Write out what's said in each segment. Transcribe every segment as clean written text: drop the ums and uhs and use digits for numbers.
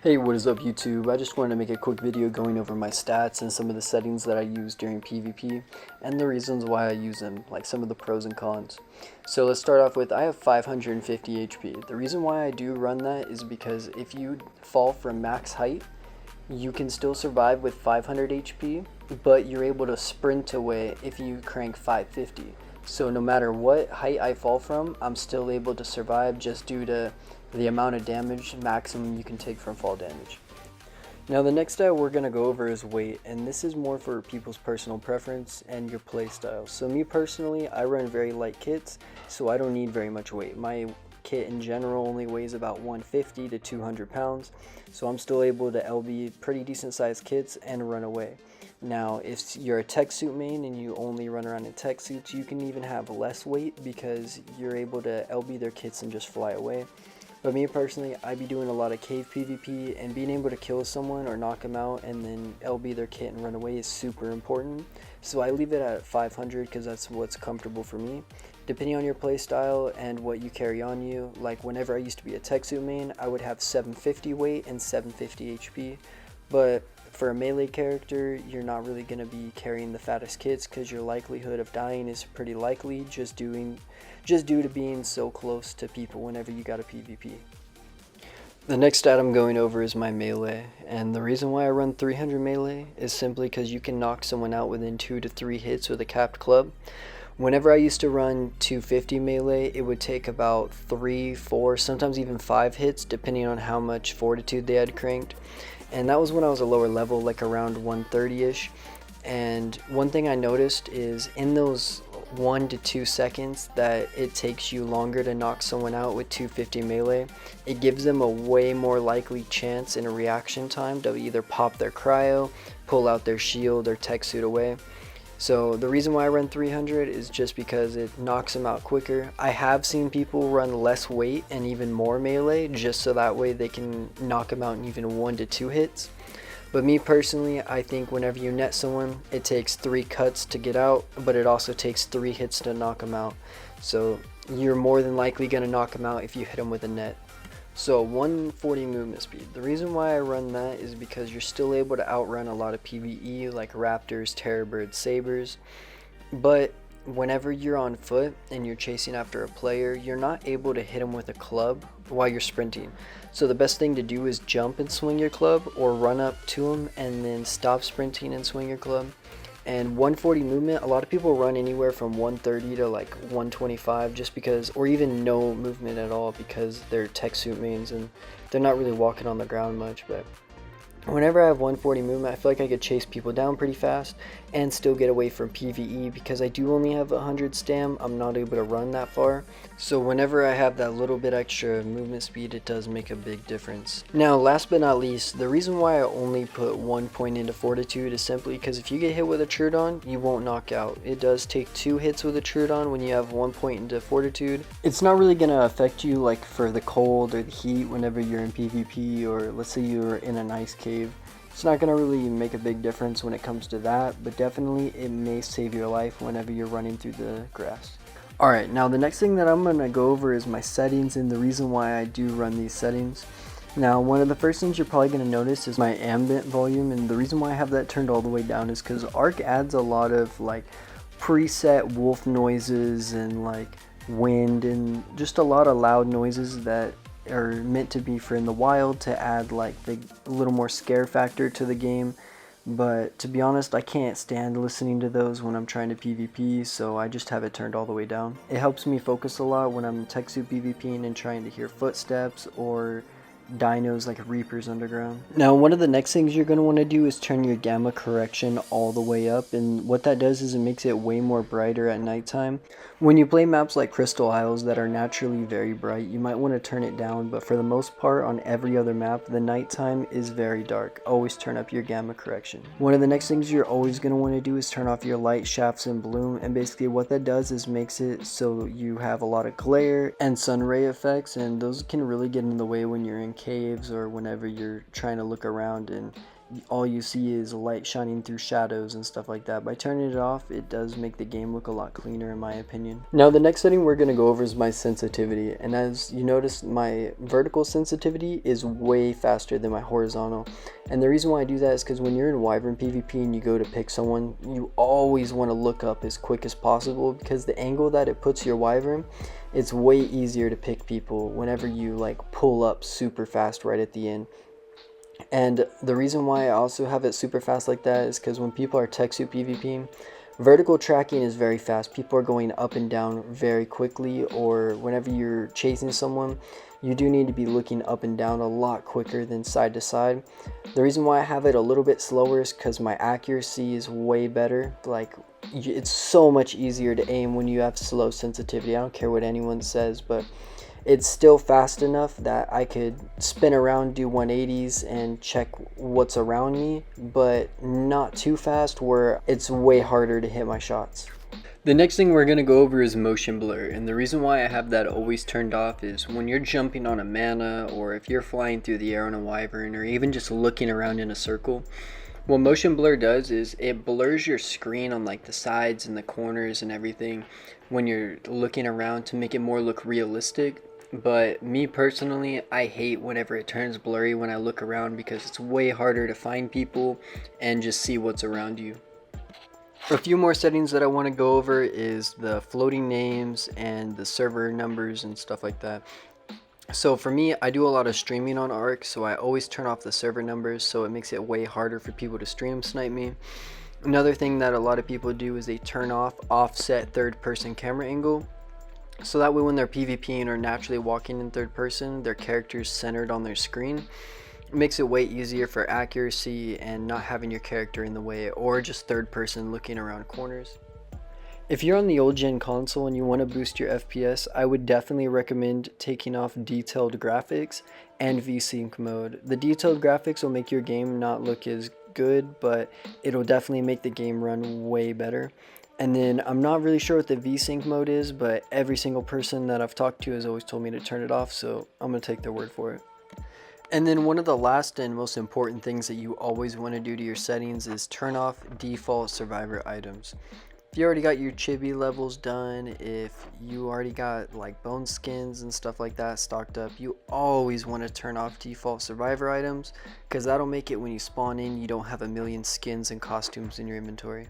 Hey, what is up YouTube? I just wanted to make a quick video going over my stats and some of the settings that I use during PvP and the reasons why I use them, like some of the pros and cons. So let's start off with I have 550 HP. The reason why I do run that is because if you fall from max height, you can still survive with 500 HP, but you're able to sprint away if you crank 550. So no matter what height I fall from, I'm still able to survive just due to the amount of damage maximum you can take from fall damage. Now the next stat we're going to go over is weight, and this is more for people's personal preference and your playstyle. So me personally, I run very light kits, so I don't need very much weight. My kit in general only weighs about 150 to 200 pounds, so I'm still able to LB pretty decent sized kits and run away. Now if you're a tech suit main and you only run around in tech suits, you can even have less weight because you're able to LB their kits and just fly away. But me personally, I be doing a lot of cave PvP, and being able to kill someone or knock them out and then LB their kit and run away is super important. So I leave it at 500 because that's what's comfortable for me. Depending on your playstyle and what you carry on you, like whenever I used to be a tech suit main, I would have 750 weight and 750 HP. But for a melee character, you're not really going to be carrying the fattest kits because your likelihood of dying is pretty likely just due to being so close to people whenever you got a PvP. The next stat I'm going over is my melee, and the reason why I run 300 melee is simply because you can knock someone out within 2 to 3 hits with a capped club. Whenever I used to run 250 melee, it would take about 3, 4, sometimes even 5 hits depending on how much fortitude they had cranked. And that was when I was a lower level, like around 130-ish. And one thing I noticed is in those 1 to 2 seconds that it takes you longer to knock someone out with 250 melee, it gives them a way more likely chance in a reaction time to either pop their cryo, pull out their shield, or tech suit away. So the reason why I run 300 is just because it knocks them out quicker. I have seen people run less weight and even more melee just so that way they can knock them out in even 1 to 2 hits. But me personally, I think whenever you net someone, it takes 3 cuts to get out, but it also takes 3 hits to knock them out. So you're more than likely going to knock them out if you hit them with a net. So 140 movement speed. The reason why I run that is because you're still able to outrun a lot of PvE like raptors, terrorbirds, sabers. But whenever you're on foot and you're chasing after a player, you're not able to hit them with a club while you're sprinting. So the best thing to do is jump and swing your club, or run up to them and then stop sprinting and swing your club. And 140 movement, a lot of people run anywhere from 130 to like 125 just because, or even no movement at all because they're tech suit mains and they're not really walking on the ground much. But whenever I have 140 movement, I feel like I could chase people down pretty fast and still get away from PvE because I do only have 100 stam. I'm not able to run that far. So whenever I have that little bit extra movement speed, it does make a big difference. Now, last but not least, the reason why I only put 1 point into fortitude is simply because if you get hit with a Trudon, you won't knock out. It does take 2 hits with a Trudon when you have 1 point into fortitude. It's not really going to affect you like for the cold or the heat whenever you're in PvP, or let's say you're in an ice cave. It's not going to really make a big difference when it comes to that, but definitely it may save your life whenever you're running through the grass. Alright, now the next thing that I'm going to go over is my settings and the reason why I do run these settings. Now, one of the first things you're probably going to notice is my ambient volume, and the reason why I have that turned all the way down is because Arc adds a lot of like preset wolf noises and like wind and just a lot of loud noises that are meant to be for in the wild to add like a little more scare factor to the game. But to be honest, I can't stand listening to those when I'm trying to PvP, so I just have it turned all the way down. It helps me focus a lot when I'm tech suit PvPing and trying to hear footsteps or dinos like reapers underground. Now, one of the next things you're going to want to do is turn your gamma correction all the way up, and what that does is it makes it way more brighter at nighttime. When you play maps like Crystal Isles that are naturally very bright, you might want to turn it down, but for the most part on every other map, the nighttime is very dark. Always turn up your gamma correction. One of the next things you're always going to want to do is turn off your light, shafts, and bloom, and basically what that does is makes it so you have a lot of glare and sun ray effects, and those can really get in the way when you're in caves or whenever you're trying to look around and all you see is light shining through shadows and stuff like that. By turning it off, it does make the game look a lot cleaner in my opinion. Now the next setting we're going to go over is my sensitivity, and as you notice, my vertical sensitivity is way faster than my horizontal. And the reason why I do that is because when you're in Wyvern PvP and you go to pick someone, you always want to look up as quick as possible, because the angle that it puts your Wyvern, it's way easier to pick people whenever you like pull up super fast right at the end. And the reason why I also have it super fast like that is because when people are tech suit PvP, vertical tracking is very fast. People are going up and down very quickly, or whenever you're chasing someone, you do need to be looking up and down a lot quicker than side to side. The reason why I have it a little bit slower is because my accuracy is way better. Like, it's so much easier to aim when you have slow sensitivity. I don't care what anyone says, but it's still fast enough that I could spin around, do 180s, and check what's around me, but not too fast where it's way harder to hit my shots. The next thing we're going to go over is motion blur, and the reason why I have that always turned off is when you're jumping on a mana, or if you're flying through the air on a wyvern, or even just looking around in a circle, what motion blur does is it blurs your screen on like the sides and the corners and everything when you're looking around to make it more look realistic. But me personally, I hate whenever it turns blurry when I look around, because it's way harder to find people and just see what's around you. A few more settings that I want to go over is the floating names and the server numbers and stuff like that. So for me, I do a lot of streaming on Arc, so I always turn off the server numbers, so it makes it way harder for people to stream snipe me. Another thing that a lot of people do is they turn off offset third person camera angle. So that way when they're PvPing or naturally walking in third person, their character's centered on their screen. It makes it way easier for accuracy and not having your character in the way, or just third person looking around corners. If you're on the old gen console and you want to boost your FPS, I would definitely recommend taking off detailed graphics and VSync mode. The detailed graphics will make your game not look as good, but it'll definitely make the game run way better. And then I'm not really sure what the VSync mode is, but every single person that I've talked to has always told me to turn it off, so I'm going to take their word for it. And then one of the last and most important things that you always want to do to your settings is turn off default survivor items. If you already got your chibi levels done, if you already got like bone skins and stuff like that stocked up, you always want to turn off default survivor items, because that'll make it when you spawn in, you don't have a million skins and costumes in your inventory.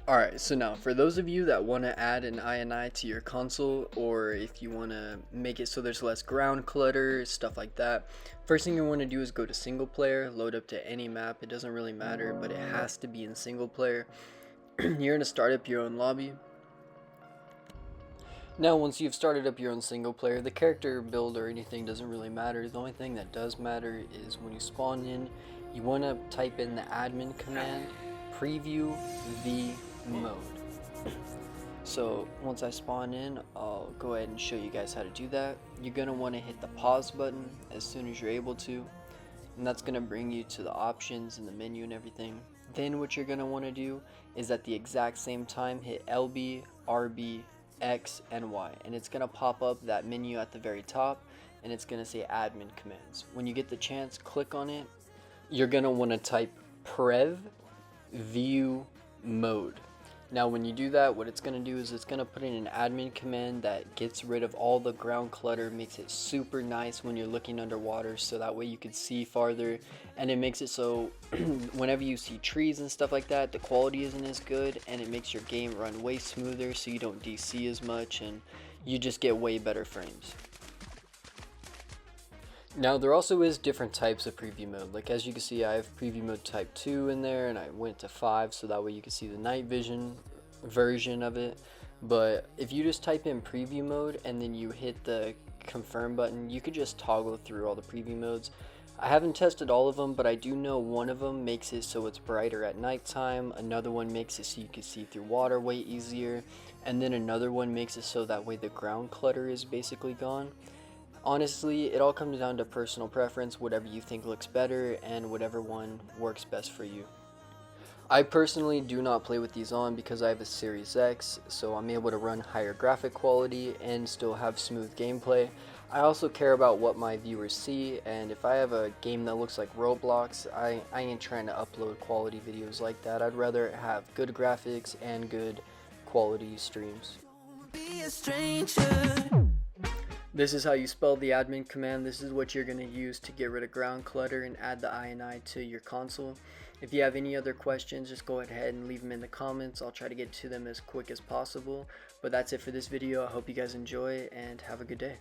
Alright, so now for those of you that want to add an INI to your console, or if you want to make it so there's less ground clutter, stuff like that, first thing you want to do is go to single player, load up to any map. It doesn't really matter, but it has to be in single player. You're going to start up your own lobby. Now once you've started up your own single player, the character build or anything doesn't really matter. The only thing that does matter is when you spawn in, you want to type in the admin command, Preview v mode. So once I spawn in, I'll go ahead and show you guys how to do that. You're going to want to hit the pause button as soon as you're able to, and that's going to bring you to the options and the menu and everything. Then what you're going to want to do is at the exact same time hit LB, RB, X, and Y, and it's going to pop up that menu at the very top, and it's going to say admin commands. When you get the chance, click on it. You're going to want to type Prevviewmode. Now when you do that, what it's going to do is it's going to put in an admin command that gets rid of all the ground clutter, makes it super nice when you're looking underwater, so that way you can see farther, and it makes it so whenever you see trees and stuff like that, the quality isn't as good, and it makes your game run way smoother, so you don't DC as much and you just get way better frames. Now there also is different types of preview mode. Like as you can see, I have preview mode type 2 in there, and I went to 5 so that way you can see the night vision version of it. But if you just type in preview mode and then you hit the confirm button, you could just toggle through all the preview modes. I haven't tested all of them, but I do know one of them makes it so it's brighter at nighttime, another one makes it so you can see through water way easier, and then another one makes it so that way the ground clutter is basically gone. Honestly, it all comes down to personal preference, whatever you think looks better and whatever one works best for you. I personally do not play with these on because I have a Series X, so I'm able to run higher graphic quality and still have smooth gameplay. I also care about what my viewers see, and if I have a game that looks like Roblox, I ain't trying to upload quality videos like that. I'd rather have good graphics and good quality streams. This is how you spell the admin command. This is what you're going to use to get rid of ground clutter and add the INI to your console. If you have any other questions, just go ahead and leave them in the comments. I'll try to get to them as quick as possible. But that's it for this video. I hope you guys enjoy and have a good day.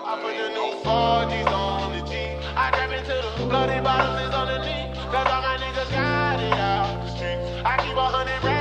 I put the new 4Gs on the G. I trap into the bloody bottles on the knee. Cause all my niggas got it out the street. I keep 100 racks.